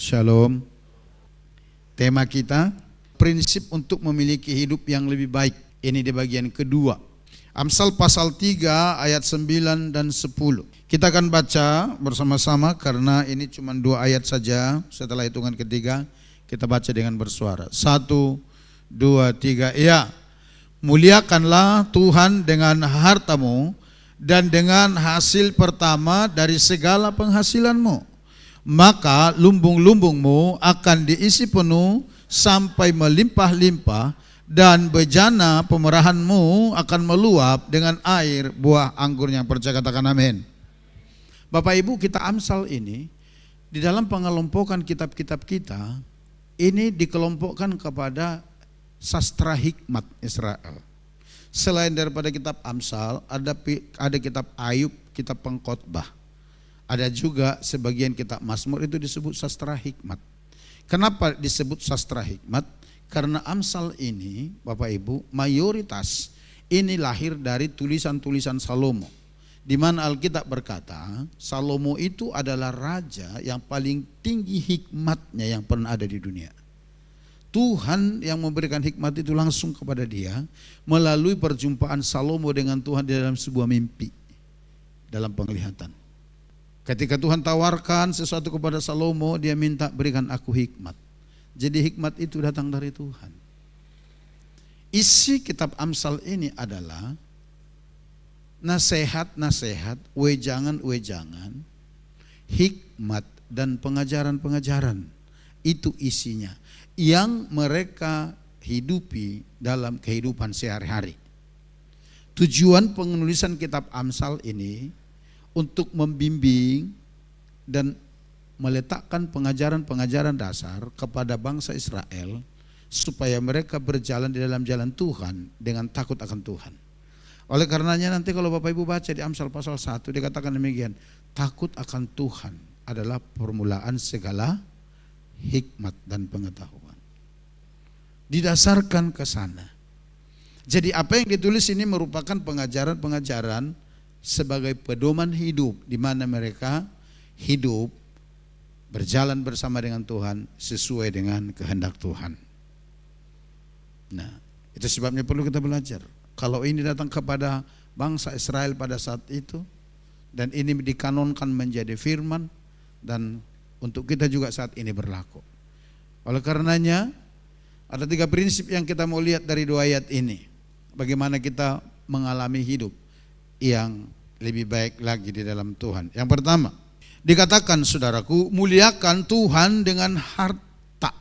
Shalom. Tema kita, prinsip untuk memiliki hidup yang lebih baik. Ini di bagian kedua. Amsal pasal 3 ayat 9 dan 10. Kita akan baca bersama-sama karena ini cuma 2 ayat saja. Setelah hitungan ketiga, kita baca dengan bersuara. 1, 2, 3. Ya, muliakanlah Tuhan dengan hartamu dan dengan hasil pertama dari segala penghasilanmu. Maka lumbung-lumbungmu akan diisi penuh sampai melimpah-limpah, dan bejana pemerahanmu akan meluap dengan air buah anggur yang percaya. Katakan amin. Bapak Ibu, kita Amsal ini di dalam pengelompokan kitab-kitab kita ini dikelompokkan kepada sastra hikmat Israel. Selain daripada kitab Amsal, ada kitab Ayub, kitab Pengkhotbah. Ada juga sebagian kitab Mazmur itu disebut sastra hikmat. Kenapa disebut sastra hikmat? Karena Amsal ini, Bapak Ibu, mayoritas ini lahir dari tulisan-tulisan Salomo. Di mana Alkitab berkata, Salomo itu adalah raja yang paling tinggi hikmatnya yang pernah ada di dunia. Tuhan yang memberikan hikmat itu langsung kepada dia melalui perjumpaan Salomo dengan Tuhan di dalam sebuah mimpi, dalam penglihatan. Ketika Tuhan tawarkan sesuatu kepada Salomo, dia minta berikan aku hikmat. Jadi hikmat itu datang dari Tuhan. Isi kitab Amsal ini adalah nasihat-nasihat, wejangan-wejangan, hikmat dan pengajaran-pengajaran. Itu isinya yang mereka hidupi dalam kehidupan sehari-hari. Tujuan penulisan kitab Amsal ini untuk membimbing dan meletakkan pengajaran-pengajaran dasar kepada bangsa Israel supaya mereka berjalan di dalam jalan Tuhan dengan takut akan Tuhan. Oleh karenanya nanti kalau Bapak Ibu baca di Amsal pasal 1 dikatakan demikian, takut akan Tuhan adalah permulaan segala hikmat dan pengetahuan. Didasarkan ke sana. Jadi apa yang ditulis ini merupakan pengajaran-pengajaran sebagai pedoman hidup di mana mereka hidup berjalan bersama dengan Tuhan sesuai dengan kehendak Tuhan. Nah, itu sebabnya perlu kita belajar. Kalau ini datang kepada bangsa Israel pada saat itu dan ini dikanonkan menjadi firman, dan untuk kita juga saat ini berlaku. Oleh karenanya ada 3 prinsip yang kita mau lihat dari 2 ayat ini. Bagaimana kita mengalami hidup yang lebih baik lagi di dalam Tuhan. Yang pertama, dikatakan saudaraku, muliakan Tuhan dengan harta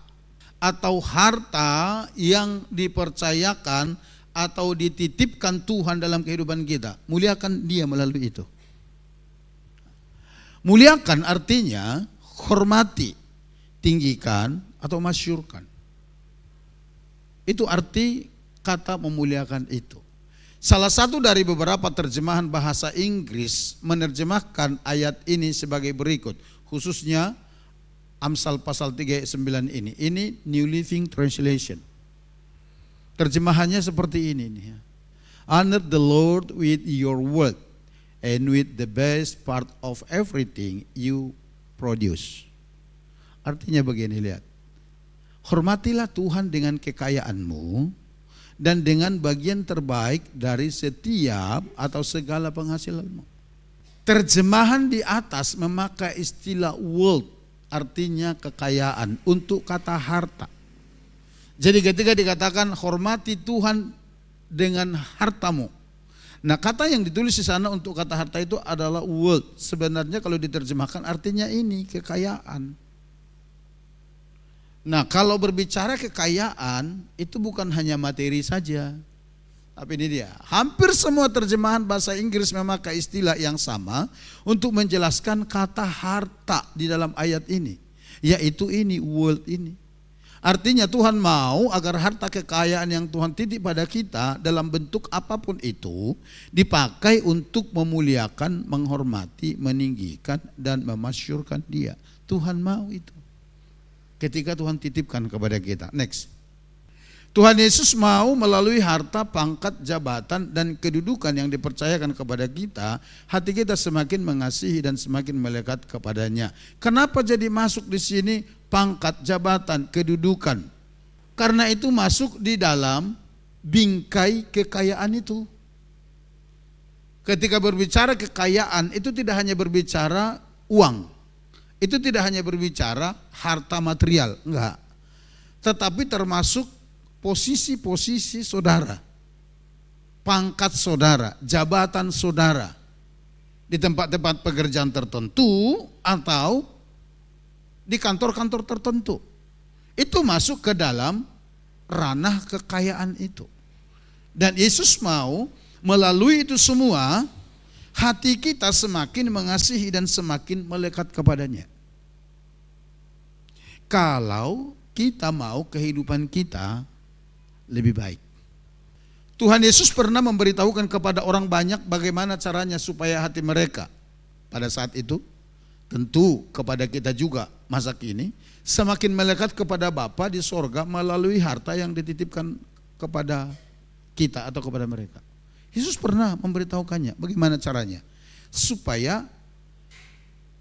atau harta yang dipercayakan atau dititipkan Tuhan dalam kehidupan kita. Muliakan Dia melalui itu. Muliakan artinya hormati, tinggikan atau masyurkan. Itu arti kata memuliakan itu. Salah satu dari beberapa terjemahan bahasa Inggris menerjemahkan ayat ini sebagai berikut, khususnya Amsal pasal 3 ayat 9 ini. Ini New Living Translation. Terjemahannya seperti ini nih. Honor the Lord with your wealth and with the best part of everything you produce. Artinya begini, lihat. Hormatilah Tuhan dengan kekayaanmu dan dengan bagian terbaik dari setiap atau segala penghasilanmu. Terjemahan di atas memakai istilah wealth, artinya kekayaan, untuk kata harta. Jadi ketika dikatakan hormati Tuhan dengan hartamu. Nah, kata yang ditulis di sana untuk kata harta itu adalah wealth. Sebenarnya kalau diterjemahkan artinya ini kekayaan. Nah, kalau berbicara kekayaan itu bukan hanya materi saja. Tapi ini dia, hampir semua terjemahan bahasa Inggris memakai istilah yang sama untuk menjelaskan kata harta di dalam ayat ini, yaitu ini, wealth ini. Artinya Tuhan mau agar harta kekayaan yang Tuhan titip pada kita dalam bentuk apapun itu dipakai untuk memuliakan, menghormati, meninggikan dan memasyurkan Dia. Tuhan mau itu ketika Tuhan titipkan kepada kita. Next. Tuhan Yesus mau melalui harta, pangkat, jabatan, dan kedudukan yang dipercayakan kepada kita, hati kita semakin mengasihi dan semakin melekat kepadanya. Kenapa jadi masuk di sini pangkat, jabatan, kedudukan. Karena itu masuk di dalam bingkai kekayaan itu. Ketika berbicara kekayaan itu tidak hanya berbicara uang. Itu tidak hanya berbicara harta material, enggak. Tetapi termasuk posisi-posisi saudara. Pangkat saudara, jabatan saudara. Di tempat-tempat pekerjaan tertentu atau di kantor-kantor tertentu. Itu masuk ke dalam ranah kekayaan itu. Dan Yesus mau melalui itu semua hati kita semakin mengasihi dan semakin melekat kepadanya. Kalau kita mau kehidupan kita lebih baik. Tuhan Yesus pernah memberitahukan kepada orang banyak bagaimana caranya supaya hati mereka pada saat itu, tentu kepada kita juga masa kini, semakin melekat kepada Bapa di sorga melalui harta yang dititipkan kepada kita atau kepada mereka. Yesus pernah memberitahukannya bagaimana caranya supaya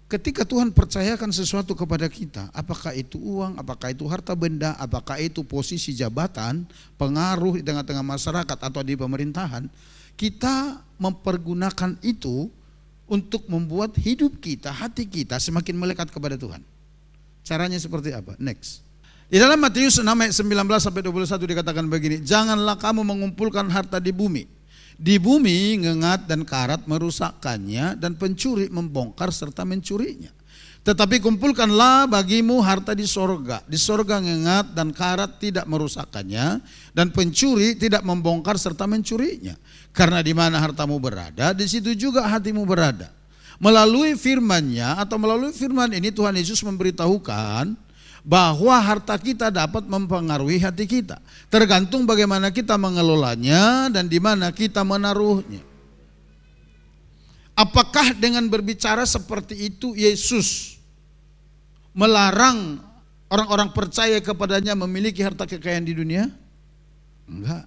ketika Tuhan percayakan sesuatu kepada kita, apakah itu uang, apakah itu harta benda, apakah itu posisi jabatan, pengaruh di tengah-tengah masyarakat atau di pemerintahan, kita mempergunakan itu untuk membuat hidup kita, hati kita semakin melekat kepada Tuhan. Caranya seperti apa? Next. Di dalam Matius 6 ayat 19 sampai 21 dikatakan begini, janganlah kamu mengumpulkan harta di bumi. Di bumi ngengat dan karat merusakkannya dan pencuri membongkar serta mencurinya. Tetapi kumpulkanlah bagimu harta di sorga. Di sorga ngengat dan karat tidak merusakkannya dan pencuri tidak membongkar serta mencurinya. Karena di mana hartamu berada, di situ juga hatimu berada. Melalui firman-Nya atau melalui firman ini Tuhan Yesus memberitahukan bahwa harta kita dapat mempengaruhi hati kita. Tergantung bagaimana kita mengelolanya dan di mana kita menaruhnya. Apakah dengan berbicara seperti itu Yesus melarang orang-orang percaya kepadanya memiliki harta kekayaan di dunia? Enggak.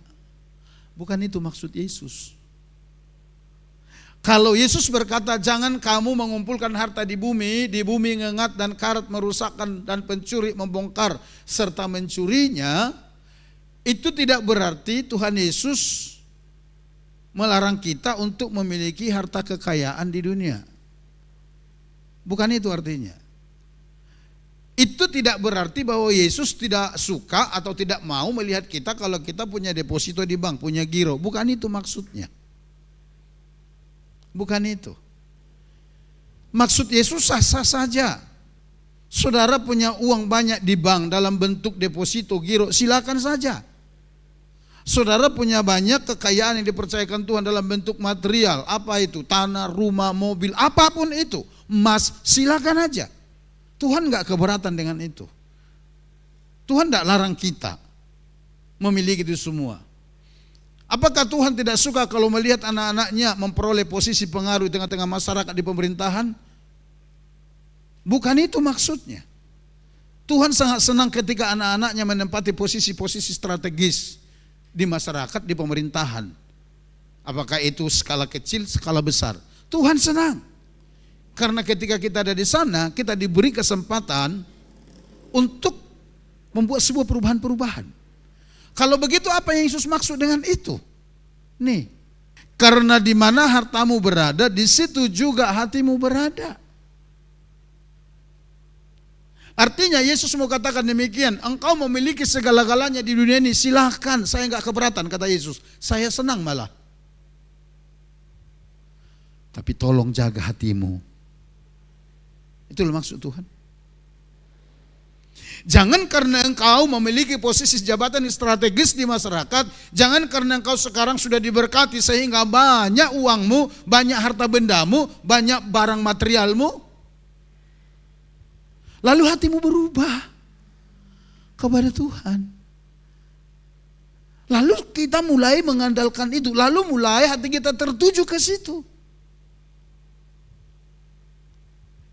Bukan itu maksud Yesus. Kalau Yesus berkata jangan kamu mengumpulkan harta di bumi ngengat dan karat merusakkan dan pencuri membongkar serta mencurinya, itu tidak berarti Tuhan Yesus melarang kita untuk memiliki harta kekayaan di dunia. Bukan itu artinya. Itu tidak berarti bahwa Yesus tidak suka atau tidak mau melihat kita kalau kita punya deposito di bank, punya giro. Bukan itu maksudnya. Bukan itu. Maksud Yesus sah-sah saja. Saudara punya uang banyak di bank dalam bentuk deposito, giro, silakan saja. Saudara punya banyak kekayaan yang dipercayakan Tuhan dalam bentuk material. Apa itu? Tanah, rumah, mobil, apapun itu. Emas, silakan aja. Tuhan gak keberatan dengan itu. Tuhan gak larang kita memiliki itu semua. Apakah Tuhan tidak suka kalau melihat anak-anaknya memperoleh posisi pengaruh di tengah-tengah masyarakat di pemerintahan? Bukan itu maksudnya. Tuhan sangat senang ketika anak-anaknya menempati posisi-posisi strategis di masyarakat, di pemerintahan. Apakah itu skala kecil, skala besar. Tuhan senang. Karena ketika kita ada di sana, kita diberi kesempatan untuk membuat sebuah perubahan-perubahan. Kalau begitu apa yang Yesus maksud dengan itu? Nih, karena di mana hartamu berada, di situ juga hatimu berada. Artinya Yesus mau katakan demikian, engkau memiliki segala-galanya di dunia ini, silahkan, saya enggak keberatan, kata Yesus. Saya senang malah. Tapi tolong jaga hatimu. Itulah maksud Tuhan. Jangan karena engkau memiliki posisi jabatan yang strategis di masyarakat, jangan karena engkau sekarang sudah diberkati sehingga banyak uangmu, banyak harta bendamu, banyak barang materialmu, lalu hatimu berubah kepada Tuhan. Lalu kita mulai mengandalkan itu, lalu mulai hati kita tertuju ke situ.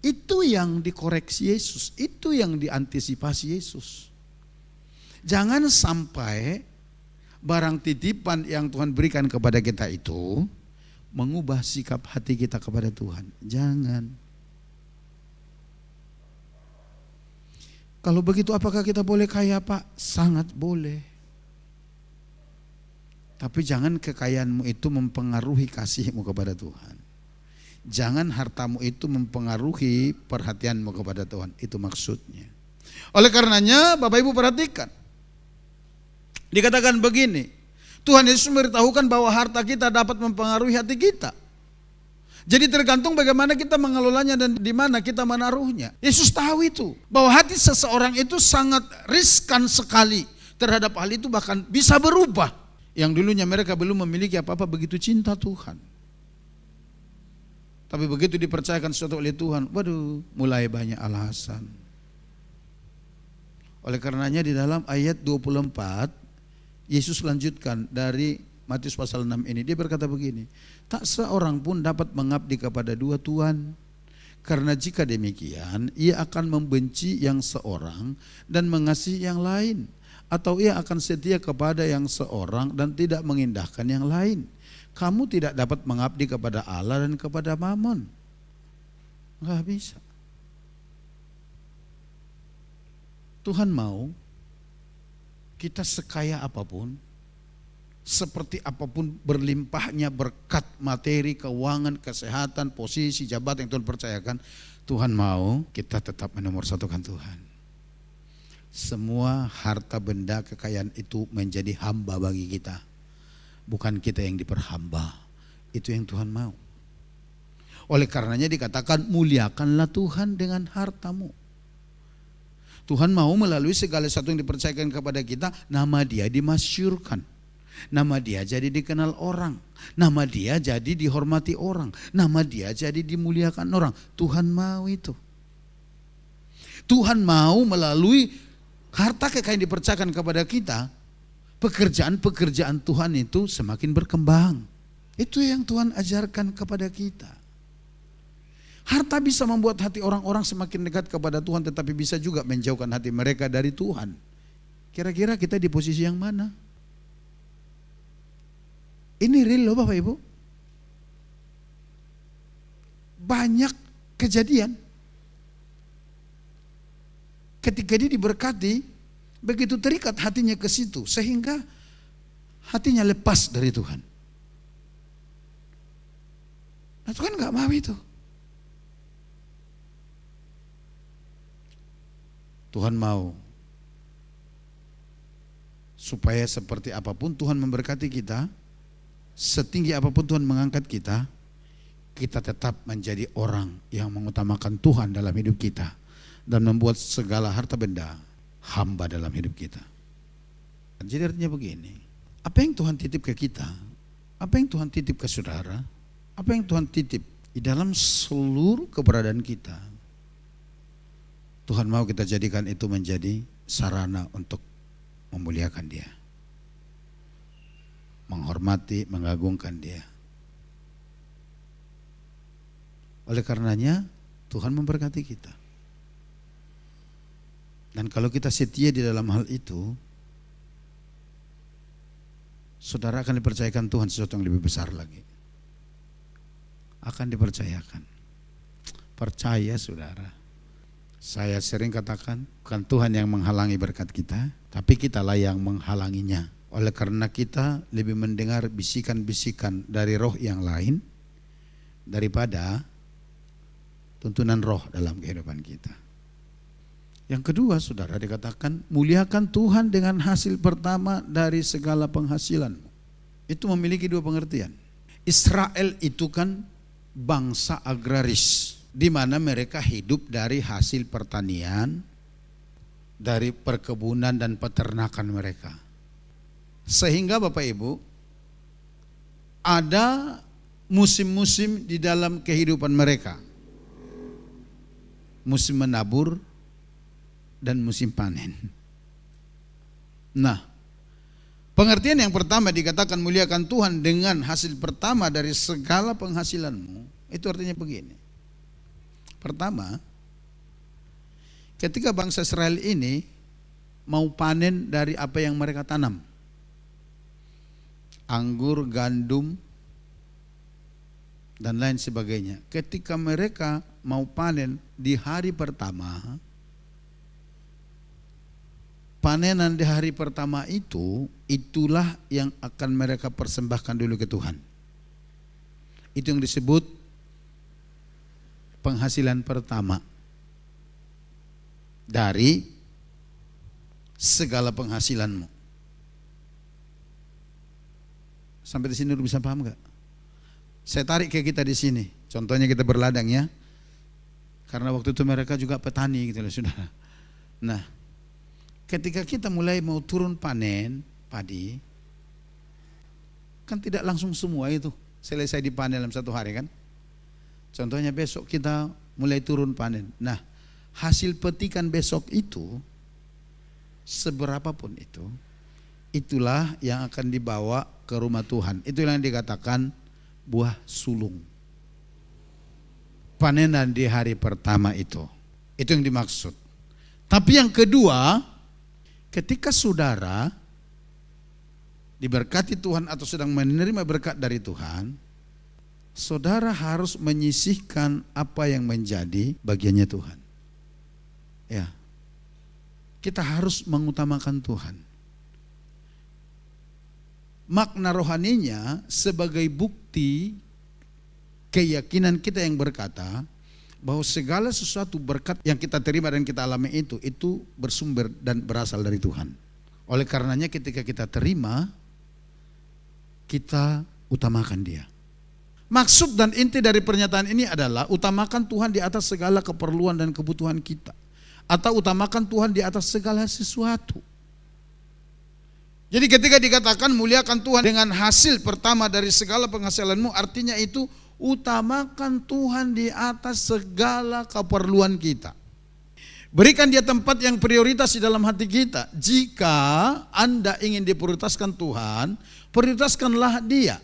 Itu yang dikoreksi Yesus, itu yang diantisipasi Yesus. Jangan sampai barang titipan yang Tuhan berikan kepada kita itu mengubah sikap hati kita kepada Tuhan. Jangan. Kalau begitu apakah kita boleh kaya, Pak? Sangat boleh. Tapi jangan kekayaanmu itu mempengaruhi kasihmu kepada Tuhan. Jangan hartamu itu mempengaruhi perhatianmu kepada Tuhan. Itu maksudnya. Oleh karenanya Bapak Ibu perhatikan. Dikatakan begini, Tuhan Yesus memberitahukan bahwa harta kita dapat mempengaruhi hati kita. Jadi tergantung bagaimana kita mengelolanya dan di mana kita menaruhnya. Yesus tahu itu, bahwa hati seseorang itu sangat riskan sekali terhadap hal itu, bahkan bisa berubah. Yang dulunya mereka belum memiliki apa-apa begitu cinta Tuhan. Tapi begitu dipercayakan sesuatu oleh Tuhan, waduh, mulai banyak alasan. Oleh karenanya di dalam ayat 24, Yesus lanjutkan dari Matius pasal 6 ini. Dia berkata begini, tak seorang pun dapat mengabdi kepada dua tuan. Karena jika demikian, ia akan membenci yang seorang dan mengasihi yang lain. Atau ia akan setia kepada yang seorang dan tidak mengindahkan yang lain. Kamu tidak dapat mengabdi kepada Allah dan kepada Mammon. Enggak bisa. Tuhan mau kita sekaya apapun, seperti apapun berlimpahnya berkat materi, keuangan, kesehatan, posisi, jabatan yang Tuhan percayakan, Tuhan mau kita tetap menomorsatukan Tuhan. Semua harta benda kekayaan itu menjadi hamba bagi kita. Bukan kita yang diperhamba. Itu yang Tuhan mau. Oleh karenanya dikatakan muliakanlah Tuhan dengan hartamu. Tuhan mau melalui segala sesuatu yang dipercayakan kepada kita, nama Dia dimasyurkan. Nama Dia jadi dikenal orang. Nama Dia jadi dihormati orang. Nama Dia jadi dimuliakan orang. Tuhan mau itu. Tuhan mau melalui harta kekayaan dipercayakan kepada kita, pekerjaan-pekerjaan Tuhan itu semakin berkembang. Itu yang Tuhan ajarkan kepada kita. Harta bisa membuat hati orang-orang semakin dekat kepada Tuhan, tetapi bisa juga menjauhkan hati mereka dari Tuhan. Kira-kira kita di posisi yang mana? Ini real loh Bapak Ibu. Banyak kejadian. Ketika dia diberkati, begitu terikat hatinya ke situ, sehingga hatinya lepas dari Tuhan. Nah Tuhan gak mau itu. Tuhan mau supaya seperti apapun Tuhan memberkati kita, setinggi apapun Tuhan mengangkat kita, kita tetap menjadi orang yang mengutamakan Tuhan dalam hidup kita dan membuat segala harta benda hamba dalam hidup kita. Jadi artinya begini, apa yang Tuhan titip ke kita, apa yang Tuhan titip ke saudara, apa yang Tuhan titip di dalam seluruh keberadaan kita, Tuhan mau kita jadikan itu menjadi sarana untuk memuliakan Dia, menghormati, mengagungkan Dia. Oleh karenanya Tuhan memberkati kita. Dan kalau kita setia di dalam hal itu, saudara akan dipercayakan Tuhan sesuatu yang lebih besar lagi. Akan dipercayakan. Percaya saudara. Saya sering katakan, bukan Tuhan yang menghalangi berkat kita, tapi kitalah yang menghalanginya. Oleh karena kita lebih mendengar bisikan-bisikan dari roh yang lain daripada tuntunan roh dalam kehidupan kita. Yang kedua saudara dikatakan muliakan Tuhan dengan hasil pertama dari segala penghasilanmu. Itu memiliki dua pengertian. Israel itu kan bangsa agraris, di mana mereka hidup dari hasil pertanian, dari perkebunan dan peternakan mereka. Sehingga Bapak Ibu, ada musim-musim di dalam kehidupan mereka. Musim menabur dan musim panen. Nah, pengertian yang pertama dikatakan muliakan Tuhan dengan hasil pertama dari segala penghasilanmu. Itu artinya begini. Pertama, ketika bangsa Israel ini mau panen dari apa yang mereka tanam, anggur, gandum, dan lain sebagainya. Ketika mereka mau panen di hari pertama, panenan di hari pertama itulah yang akan mereka persembahkan dulu ke Tuhan. Itu yang disebut penghasilan pertama dari segala penghasilanmu. Sampai di sini lu bisa paham gak? Saya tarik ke kita di sini. Contohnya kita berladang ya. Karena waktu itu mereka juga petani gitu loh, saudara. Nah, ketika kita mulai mau turun panen padi, kan tidak langsung semua itu selesai dipanen dalam satu hari kan. Contohnya besok kita mulai turun panen. Nah, hasil petikan besok itu, seberapapun itu, itulah yang akan dibawa ke rumah Tuhan. Itulah yang dikatakan buah sulung. Panenan di hari pertama itu yang dimaksud. Tapi yang kedua, ketika saudara diberkati Tuhan atau sedang menerima berkat dari Tuhan, saudara harus menyisihkan apa yang menjadi bagiannya Tuhan. Ya, kita harus mengutamakan Tuhan. Makna rohaninya sebagai bukti keyakinan kita yang berkata bahwa segala sesuatu berkat yang kita terima dan kita alami itu bersumber dan berasal dari Tuhan. Oleh karenanya ketika kita terima, kita utamakan Dia. Maksud dan inti dari pernyataan ini adalah utamakan Tuhan di atas segala keperluan dan kebutuhan kita, atau utamakan Tuhan di atas segala sesuatu. Jadi ketika dikatakan muliakan Tuhan dengan hasil pertama dari segala penghasilanmu, artinya itu utamakan Tuhan di atas segala keperluan kita. Berikan Dia tempat yang prioritas di dalam hati kita. Jika Anda ingin diprioritaskan Tuhan, prioritaskanlah Dia.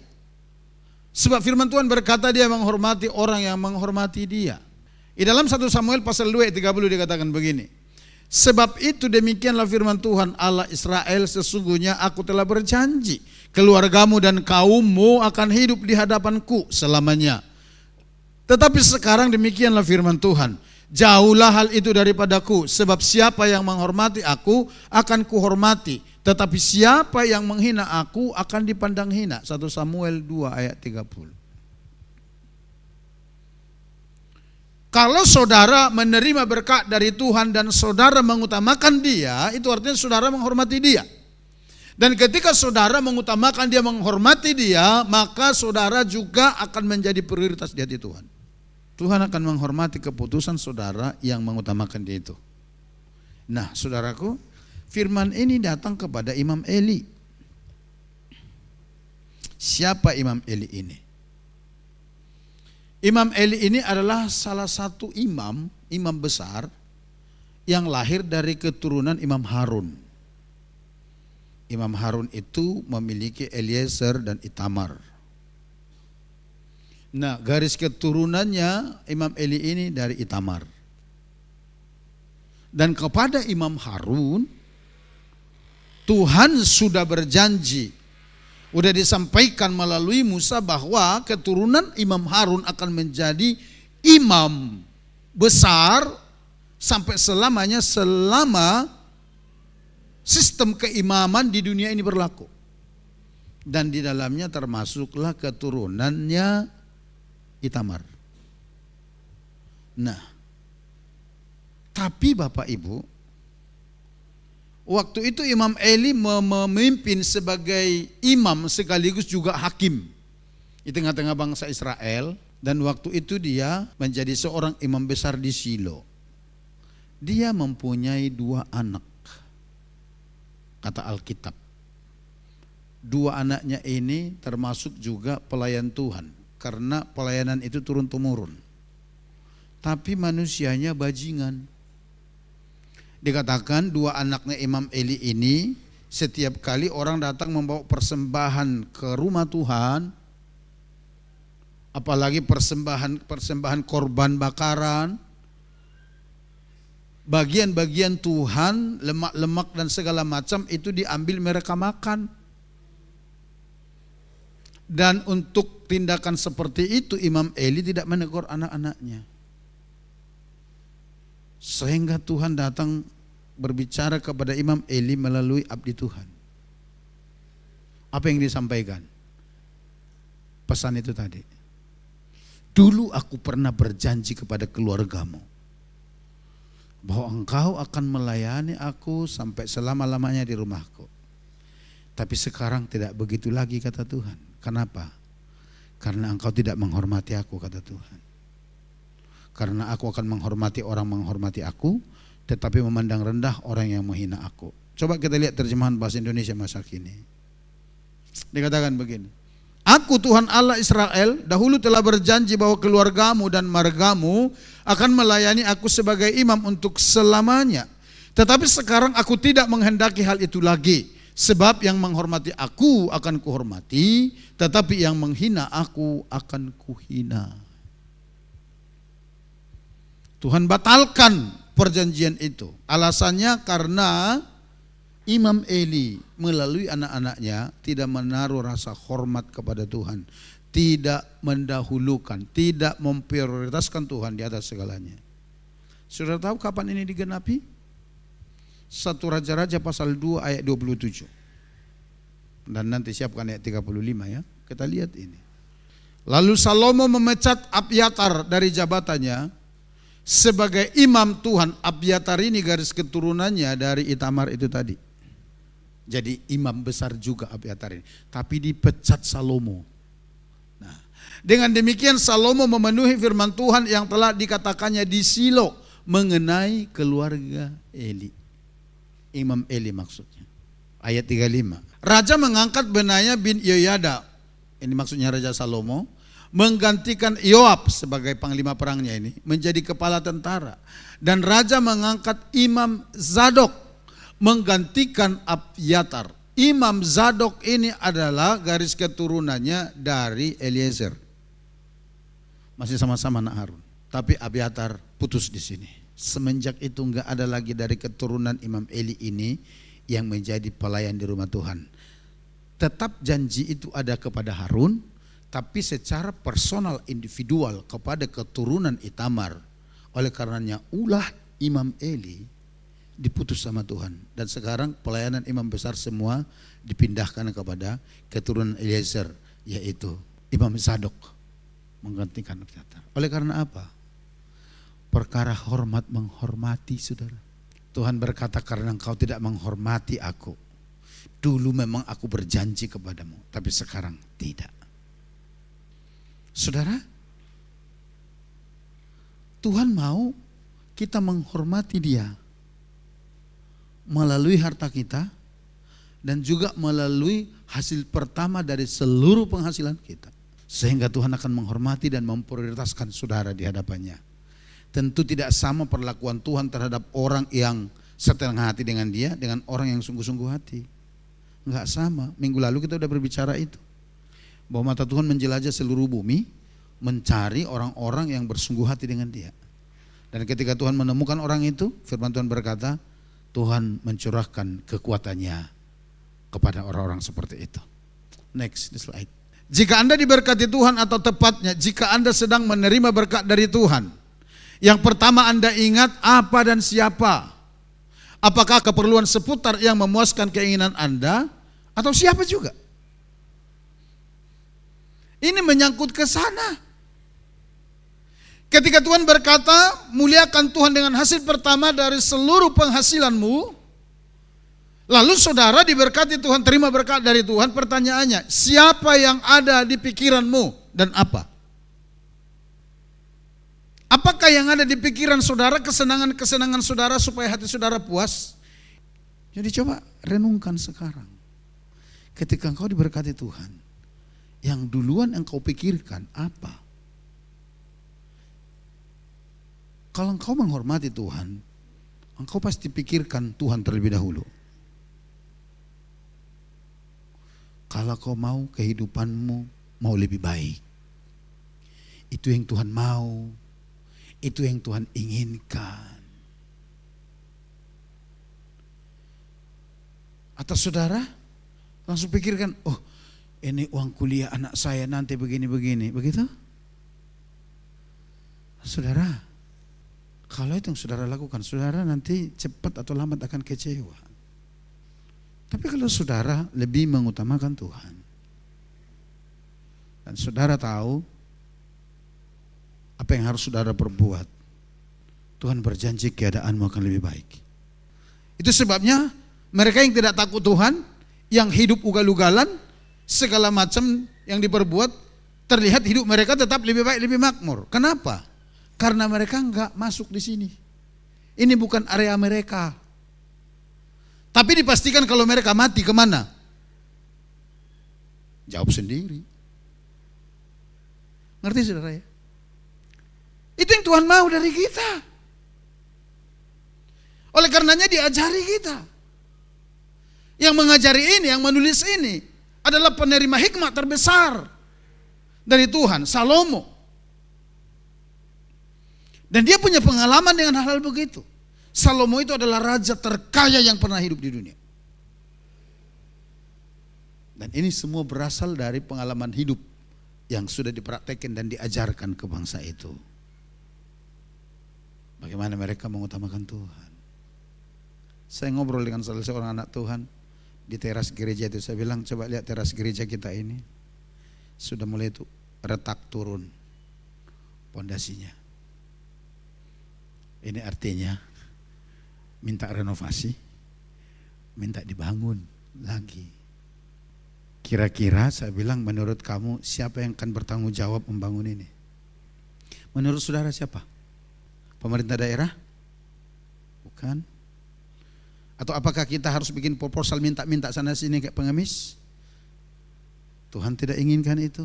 Sebab firman Tuhan berkata Dia menghormati orang yang menghormati Dia. Di dalam 1 Samuel pasal 2 ayat 30 dikatakan begini. Sebab itu demikianlah firman Tuhan Allah Israel, sesungguhnya aku telah berjanji keluargamu dan kaummu akan hidup di hadapanku selamanya. Tetapi sekarang demikianlah firman Tuhan, jauhlah hal itu daripadaku, sebab siapa yang menghormati aku akan kuhormati, tetapi siapa yang menghina aku akan dipandang hina. 1 Samuel 2 ayat 30. Kalau saudara menerima berkat dari Tuhan dan saudara mengutamakan Dia, itu artinya saudara menghormati Dia. Dan ketika saudara mengutamakan Dia, menghormati Dia, maka saudara juga akan menjadi prioritas di hati Tuhan. Tuhan akan menghormati keputusan saudara yang mengutamakan Dia itu. Nah, saudaraku, firman ini datang kepada Imam Eli. Siapa Imam Eli ini? Imam Eli ini adalah salah satu imam besar yang lahir dari keturunan Imam Harun. Imam Harun itu memiliki Eliezer dan Itamar. Nah, garis keturunannya Imam Eli ini dari Itamar. Dan kepada Imam Harun, Tuhan sudah berjanji, sudah disampaikan melalui Musa bahwa keturunan Imam Harun akan menjadi imam besar sampai selamanya, selama sistem keimaman di dunia ini berlaku. Dan di dalamnya termasuklah keturunannya Itamar. Nah, tapi Bapak Ibu, waktu itu Imam Eli memimpin sebagai imam sekaligus juga hakim di tengah-tengah bangsa Israel. Dan waktu itu dia menjadi seorang imam besar di Shilo. Dia mempunyai 2 anak, kata Alkitab. 2 anaknya ini termasuk juga pelayan Tuhan, karena pelayanan itu turun-temurun. Tapi manusianya bajingan. Dikatakan 2 anaknya Imam Eli ini, setiap kali orang datang membawa persembahan ke rumah Tuhan, apalagi persembahan korban bakaran, bagian-bagian Tuhan, lemak-lemak dan segala macam itu diambil mereka makan. Dan untuk tindakan seperti itu Imam Eli tidak menegur anak-anaknya. Sehingga Tuhan datang berbicara kepada Imam Eli melalui abdi Tuhan. Apa yang disampaikan? Pesan itu tadi. Dulu aku pernah berjanji kepada keluargamu bahwa engkau akan melayani aku sampai selama-lamanya di rumahku. Tapi sekarang tidak begitu lagi, kata Tuhan. Kenapa? Karena engkau tidak menghormati aku, kata Tuhan. Karena aku akan menghormati orang menghormati aku, tetapi memandang rendah orang yang menghina aku. Coba kita lihat terjemahan bahasa Indonesia masa kini. Dikatakan begini, aku Tuhan Allah Israel dahulu telah berjanji bahwa keluargamu dan margamu akan melayani aku sebagai imam untuk selamanya. Tetapi sekarang aku tidak menghendaki hal itu lagi. Sebab yang menghormati aku akan kuhormati, tetapi yang menghina aku akan kuhina. Tuhan batalkan perjanjian itu. Alasannya karena Imam Eli melalui anak-anaknya tidak menaruh rasa hormat kepada Tuhan, tidak mendahulukan, tidak memprioritaskan Tuhan di atas segalanya. Sudah tahu kapan ini digenapi? 1 Raja-Raja pasal 2 ayat 27. Dan nanti siapkan ayat 35 ya. Kita lihat ini. Lalu Salomo memecat Abyatar dari jabatannya sebagai imam Tuhan. Abyatar ini garis keturunannya dari Itamar itu tadi. Jadi imam besar juga Abyatar ini. Tapi dipecat Salomo. Nah, dengan demikian Salomo memenuhi firman Tuhan yang telah dikatakannya di Silo mengenai keluarga Eli. Imam Eli maksudnya. Ayat 35. Raja mengangkat Benaya bin Yehoyada, ini maksudnya Raja Salomo, menggantikan Yoab sebagai panglima perangnya ini, menjadi kepala tentara. Dan raja mengangkat Imam Zadok menggantikan Abyatar. Imam Zadok ini adalah garis keturunannya dari Eliezer. Masih sama-sama anak Harun. Tapi Abyatar putus di sini. Semenjak itu enggak ada lagi dari keturunan Imam Eli ini yang menjadi pelayan di rumah Tuhan. Tetap janji itu ada kepada Harun, tapi secara personal individual kepada keturunan Itamar. Oleh karenanya ulah Imam Eli diputus sama Tuhan. Dan sekarang pelayanan imam besar semua dipindahkan kepada keturunan Eliezer, yaitu Imam Zadok menggantikan Abyatar. Oleh karena apa? Perkara hormat menghormati, saudara. Tuhan berkata, karena engkau tidak menghormati aku, dulu memang aku berjanji kepadamu, tapi sekarang tidak. Saudara, Tuhan mau kita menghormati Dia melalui harta kita dan juga melalui hasil pertama dari seluruh penghasilan kita. Sehingga Tuhan akan menghormati dan memprioritaskan saudara di hadapannya. Tentu tidak sama perlakuan Tuhan terhadap orang yang setengah hati dengan Dia dengan orang yang sungguh-sungguh hati. Enggak sama. Minggu lalu kita sudah berbicara itu. Bahwa mata Tuhan menjelajah seluruh bumi, mencari orang-orang yang bersungguh hati dengan Dia. Dan ketika Tuhan menemukan orang itu, firman Tuhan berkata, Tuhan mencurahkan kekuatannya kepada orang-orang seperti itu. Next slide. Jika Anda diberkati Tuhan, atau tepatnya jika Anda sedang menerima berkat dari Tuhan, yang pertama Anda ingat apa dan siapa. Apakah keperluan seputar yang memuaskan keinginan Anda, atau siapa juga? Ini menyangkut ke sana. Ketika Tuhan berkata, muliakan Tuhan dengan hasil pertama dari seluruh penghasilanmu, lalu saudara diberkati Tuhan, terima berkat dari Tuhan, pertanyaannya, siapa yang ada di pikiranmu dan apa? Apakah yang ada di pikiran saudara, kesenangan-kesenangan saudara supaya hati saudara puas? Jadi coba renungkan sekarang. Ketika engkau diberkati Tuhan, yang duluan engkau pikirkan apa? Kalau engkau menghormati Tuhan, engkau pasti pikirkan Tuhan terlebih dahulu. Kalau kau mau kehidupanmu mau lebih baik, itu yang Tuhan mau. Itu yang Tuhan inginkan. Atau saudara langsung pikirkan, oh ini uang kuliah anak saya nanti begini-begini, begitu? Saudara, Kalau itu yang saudara lakukan, saudara nanti cepat atau lambat akan kecewa. Tapi kalau saudara lebih mengutamakan Tuhan, dan saudara tahu apa yang harus saudara perbuat, Tuhan berjanji keadaanmu akan lebih baik. Itu sebabnya mereka yang tidak takut Tuhan, yang hidup ugal-ugalan, segala macam yang diperbuat, terlihat hidup mereka tetap lebih baik, lebih makmur. Kenapa? Karena mereka enggak masuk di sini. Ini bukan area mereka. Tapi dipastikan kalau mereka mati kemana? Jawab sendiri. Ngerti saudara ya? Itu yang Tuhan mau dari kita. Oleh karenanya diajari kita. Yang mengajari ini, yang menulis ini adalah penerima hikmat terbesar dari Tuhan, Salomo. Dan dia punya pengalaman dengan hal-hal begitu. Salomo itu adalah raja terkaya yang pernah hidup di dunia. Dan ini semua berasal dari pengalaman hidup yang sudah dipraktekkan dan diajarkan ke bangsa itu. Bagaimana mereka mengutamakan Tuhan. Saya ngobrol dengan salah seorang anak Tuhan di teras gereja itu. Saya bilang, coba lihat teras gereja kita ini. Sudah mulai itu retak turun pondasinya. Ini artinya minta renovasi, minta dibangun lagi. Kira-kira saya bilang, menurut kamu siapa yang akan bertanggung jawab membangun ini? Menurut saudara siapa? Pemerintah daerah? Bukan. Atau apakah kita harus bikin proposal minta-minta sana sini kayak pengemis? Tuhan tidak inginkan itu.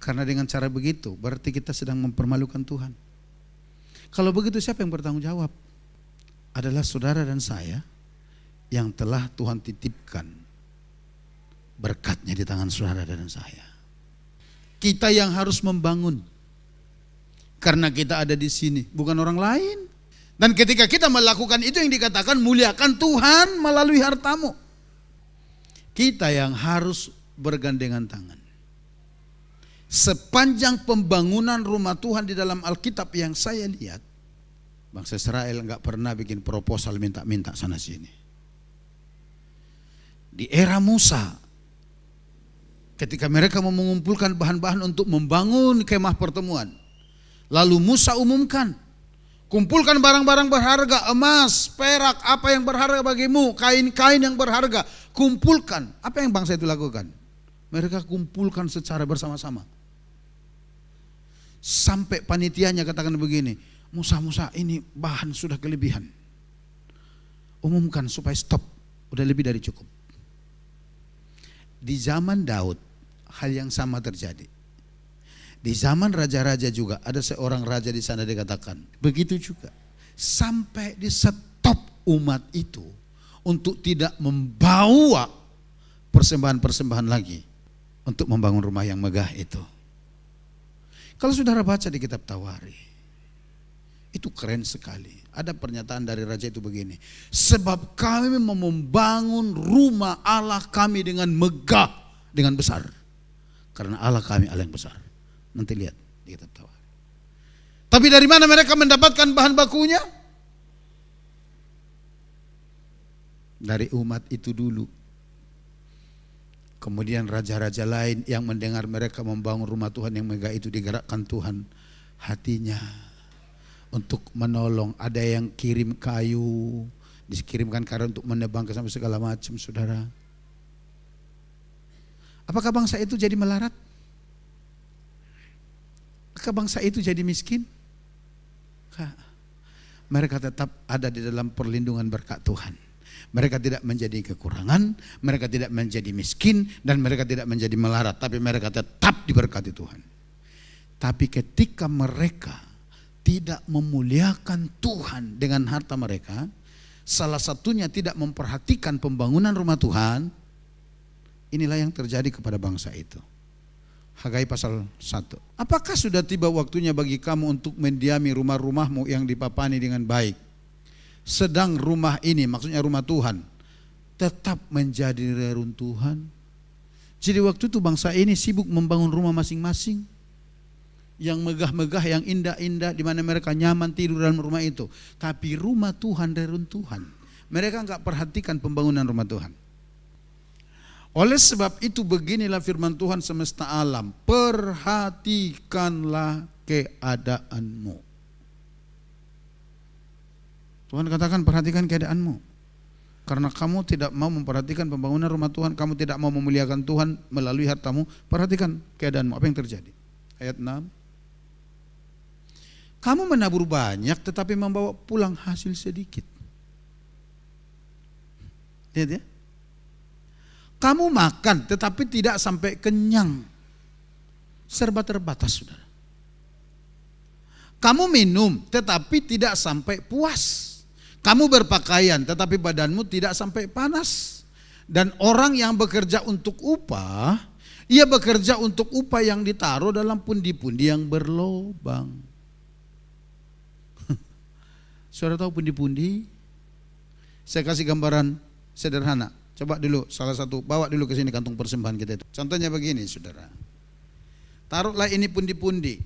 Karena dengan cara begitu berarti kita sedang mempermalukan Tuhan. Kalau begitu siapa yang bertanggung jawab? Adalah saudara dan saya yang telah Tuhan titipkan berkatnya di tangan saudara dan saya. Kita yang harus membangun. Karena kita ada di sini, bukan orang lain. Dan ketika kita melakukan itu yang dikatakan muliakan Tuhan melalui hartamu. Kita yang harus bergandengan tangan. Sepanjang pembangunan rumah Tuhan di dalam Alkitab yang saya lihat, bangsa Israel enggak pernah bikin proposal minta-minta sana sini. Di era Musa, ketika mereka mau mengumpulkan bahan-bahan untuk membangun kemah pertemuan, lalu Musa umumkan, kumpulkan barang-barang berharga, emas, perak, apa yang berharga bagimu, kain-kain yang berharga, kumpulkan. Apa yang bangsa itu lakukan? Mereka kumpulkan secara bersama-sama. Sampai panitianya katakan begini, Musa ini bahan sudah kelebihan. Umumkan supaya stop, udah lebih dari cukup. Di zaman Daud hal yang sama terjadi. Di zaman raja-raja juga ada seorang raja di sana dikatakan begitu juga. Sampai di stop umat itu untuk tidak membawa persembahan-persembahan lagi untuk membangun rumah yang megah itu. Kalau saudara baca di kitab Tawari, itu keren sekali. Ada pernyataan dari raja itu begini, sebab kami mau membangun rumah Allah kami dengan megah, dengan besar. Karena Allah kami Allah yang besar. Nanti lihat di kitab Tawari. Tapi dari mana mereka mendapatkan bahan bakunya? Dari umat itu dulu. Kemudian raja-raja lain yang mendengar mereka membangun rumah Tuhan yang megah itu, digerakkan Tuhan hatinya untuk menolong. Ada yang kirim kayu, dikirimkan kayu untuk menebang sampai segala macam, saudara. Apakah bangsa itu jadi melarat? Apakah bangsa itu jadi miskin? Mereka tetap ada di dalam perlindungan berkat Tuhan. Mereka tidak menjadi kekurangan, mereka tidak menjadi miskin, dan mereka tidak menjadi melarat, tapi mereka tetap diberkati Tuhan. Tapi ketika mereka tidak memuliakan Tuhan dengan harta mereka, salah satunya tidak memperhatikan pembangunan rumah Tuhan, inilah yang terjadi kepada bangsa itu. Hagai pasal 1. Apakah sudah tiba waktunya bagi kamu untuk mendiami rumah-rumahmu yang dipapani dengan baik? Sedang rumah ini, maksudnya rumah Tuhan, tetap menjadi reruntuhan. Jadi waktu itu bangsa ini sibuk membangun rumah masing-masing. yang megah-megah, yang indah-indah, di mana mereka nyaman tidur dalam rumah itu. Tapi rumah Tuhan reruntuhan. Mereka enggak perhatikan pembangunan rumah Tuhan. Oleh sebab itu beginilah firman Tuhan semesta alam, perhatikanlah keadaanmu. Tuhan katakan perhatikan keadaanmu. Karena kamu tidak mau memperhatikan pembangunan rumah Tuhan, kamu tidak mau memuliakan Tuhan melalui hartamu, perhatikan keadaanmu. Apa yang terjadi? Ayat 6. Kamu menabur banyak tetapi membawa pulang hasil sedikit. Lihat ya. Kamu makan tetapi tidak sampai kenyang. Serba terbatas, saudara. Kamu minum tetapi tidak sampai puas. Kamu berpakaian tetapi badanmu tidak sampai panas. Dan orang yang bekerja untuk upah, ia bekerja untuk upah yang ditaruh dalam pundi-pundi yang berlobang. Saudara tahu pundi-pundi? Saya kasih gambaran sederhana. Coba dulu salah satu, bawa dulu ke sini kantung persembahan kita itu. Contohnya begini, saudara. Taruhlah ini pundi-pundi.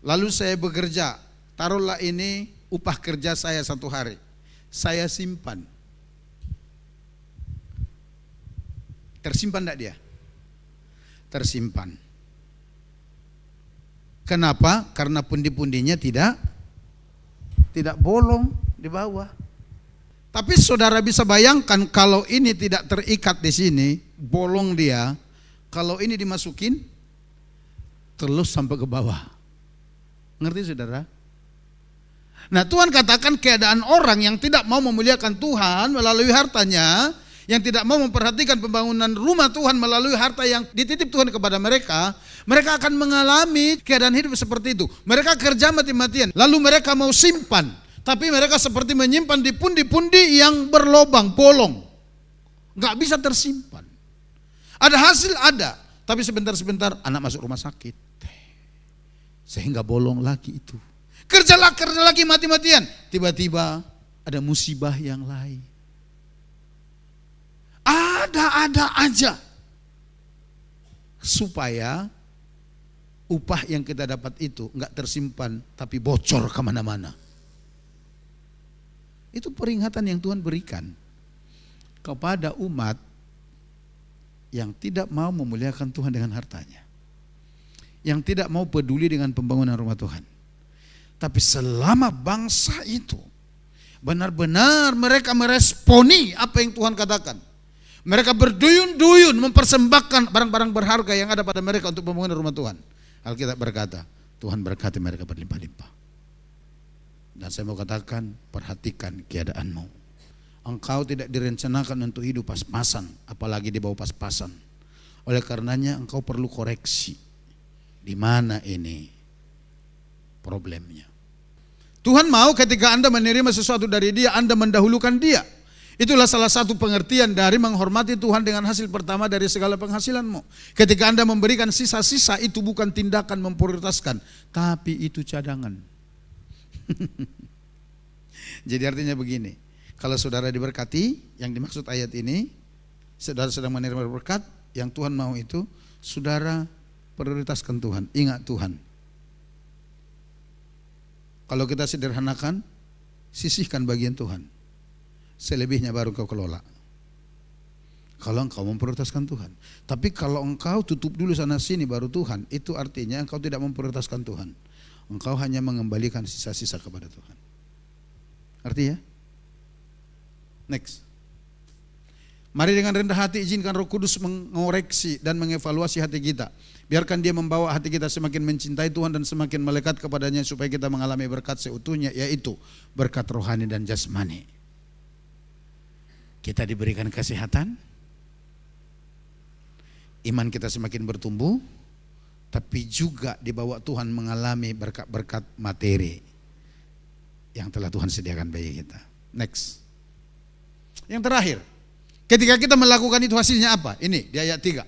Lalu saya bekerja. Taruhlah ini upah kerja saya 1 hari. Saya simpan. Tersimpan enggak dia? Tersimpan. Kenapa? Karena pundi-pundinya tidak bolong di bawah. Tapi saudara bisa bayangkan kalau ini tidak terikat di sini, bolong dia. Kalau ini dimasukin, terus sampai ke bawah. Ngerti saudara? Nah, Tuhan katakan keadaan orang yang tidak mau memuliakan Tuhan melalui hartanya, yang tidak mau memperhatikan pembangunan rumah Tuhan melalui harta yang dititip Tuhan kepada mereka, mereka akan mengalami keadaan hidup seperti itu. Mereka kerja mati-matian, lalu mereka mau simpan, tapi mereka seperti menyimpan di pundi-pundi yang berlobang, bolong, nggak bisa tersimpan. Ada hasil ada, tapi sebentar-sebentar anak masuk rumah sakit, sehingga bolong lagi itu. Kerja lagi mati-matian, tiba-tiba ada musibah yang lain. Ada aja supaya upah yang kita dapat itu enggak tersimpan tapi bocor kemana-mana. Itu peringatan yang Tuhan berikan kepada umat yang tidak mau memuliakan Tuhan dengan hartanya, yang tidak mau peduli dengan pembangunan rumah Tuhan. Tapi selama bangsa itu benar-benar mereka meresponi apa yang Tuhan katakan, mereka berduyun-duyun mempersembahkan barang-barang berharga yang ada pada mereka untuk pembangunan rumah Tuhan. Alkitab berkata, Tuhan berkati mereka berlimpah-limpah. Dan saya mau katakan, perhatikan keadaanmu. Engkau tidak direncanakan untuk hidup pas-pasan, apalagi di bawah pas-pasan. Oleh karenanya engkau perlu koreksi. Di mana ini problemnya? Tuhan mau ketika Anda menerima sesuatu dari Dia, Anda mendahulukan Dia. Itulah salah satu pengertian dari menghormati Tuhan dengan hasil pertama dari segala penghasilanmu. Ketika Anda memberikan sisa-sisa, itu bukan tindakan memprioritaskan, tapi itu cadangan. Jadi artinya begini, kalau saudara diberkati, yang dimaksud ayat ini, saudara sedang menerima berkat, yang Tuhan mau itu, saudara prioritaskan Tuhan, ingat Tuhan. Kalau kita sederhanakan, sisihkan bagian Tuhan. Selebihnya baru kau kelola. Kalau engkau memprioritaskan Tuhan. Tapi kalau engkau tutup dulu sana sini baru Tuhan, itu artinya engkau tidak memprioritaskan Tuhan. Engkau hanya mengembalikan sisa-sisa kepada Tuhan. Artinya? Next. Mari dengan rendah hati izinkan Roh Kudus mengoreksi dan mengevaluasi hati kita. Biarkan Dia membawa hati kita semakin mencintai Tuhan dan semakin melekat kepadanya supaya kita mengalami berkat seutuhnya, yaitu berkat rohani dan jasmani. Kita diberikan kesehatan, iman kita semakin bertumbuh, tapi juga dibawa Tuhan mengalami berkat-berkat materi yang telah Tuhan sediakan bagi kita. Next. Yang terakhir, ketika kita melakukan itu hasilnya apa? Ini di ayat 3.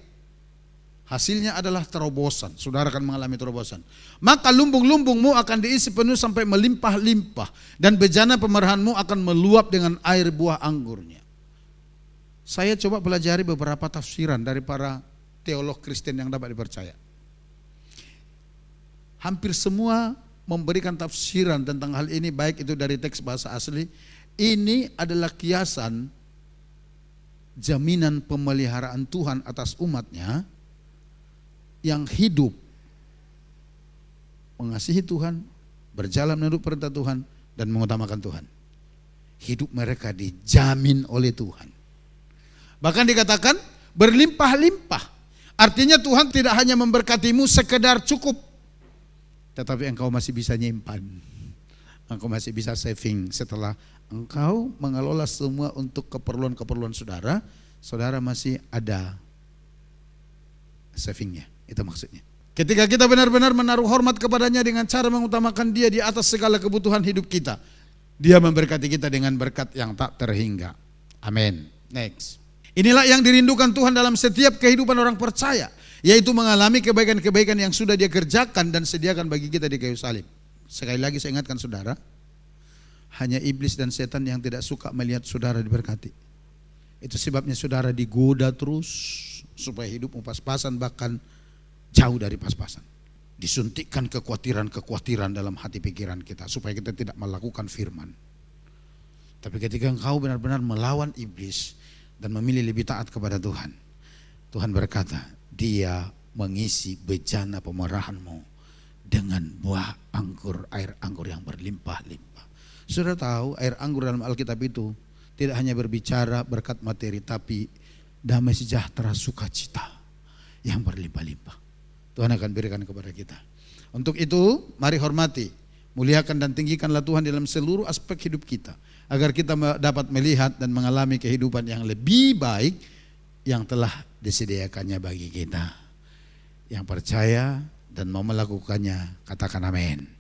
Hasilnya adalah terobosan. Saudara akan mengalami terobosan. Maka lumbung-lumbungmu akan diisi penuh sampai melimpah-limpah, dan bejana pemerahanmu akan meluap dengan air buah anggurnya. Saya coba pelajari beberapa tafsiran dari para teolog Kristen yang dapat dipercaya. hampir semua memberikan tafsiran tentang hal ini, baik itu dari teks bahasa asli. Ini adalah kiasan jaminan pemeliharaan Tuhan atas umatnya yang hidup mengasihi Tuhan, berjalan menurut perintah Tuhan, dan mengutamakan Tuhan. Hidup mereka dijamin oleh Tuhan. Bahkan dikatakan berlimpah-limpah. Artinya Tuhan tidak hanya memberkatimu sekedar cukup, tetapi engkau masih bisa nyimpan. Engkau masih bisa saving. Setelah engkau mengelola semua untuk keperluan-keperluan saudara, saudara masih ada savingnya. Itu maksudnya. Ketika kita benar-benar menaruh hormat kepadanya dengan cara mengutamakan dia di atas segala kebutuhan hidup kita, dia memberkati kita dengan berkat yang tak terhingga. Amin. Next. Inilah yang dirindukan Tuhan dalam setiap kehidupan orang percaya, yaitu mengalami kebaikan-kebaikan yang sudah dia kerjakan dan sediakan bagi kita di kayu salib. Sekali lagi saya ingatkan saudara, hanya iblis dan setan yang tidak suka melihat saudara diberkati. Itu sebabnya saudara digoda terus supaya hidupmu pas-pasan, bahkan jauh dari pas-pasan. Disuntikkan kekhawatiran-kekhawatiran dalam hati pikiran kita supaya kita tidak melakukan firman. Tapi ketika engkau benar-benar melawan iblis dan memilih lebih taat kepada Tuhan, Tuhan berkata, dia mengisi bejana pemerahanmu dengan buah anggur, air anggur yang berlimpah-limpah. Sudah tahu air anggur dalam Alkitab itu tidak hanya berbicara berkat materi, tapi damai sejahtera, sukacita yang berlimpah-limpah. Tuhan akan berikan kepada kita. Untuk itu, mari hormati, muliakan dan tinggikanlah Tuhan dalam seluruh aspek hidup kita, agar kita dapat melihat dan mengalami kehidupan yang lebih baik yang telah disediakannya bagi kita. Yang percaya dan mau melakukannya, katakan amin.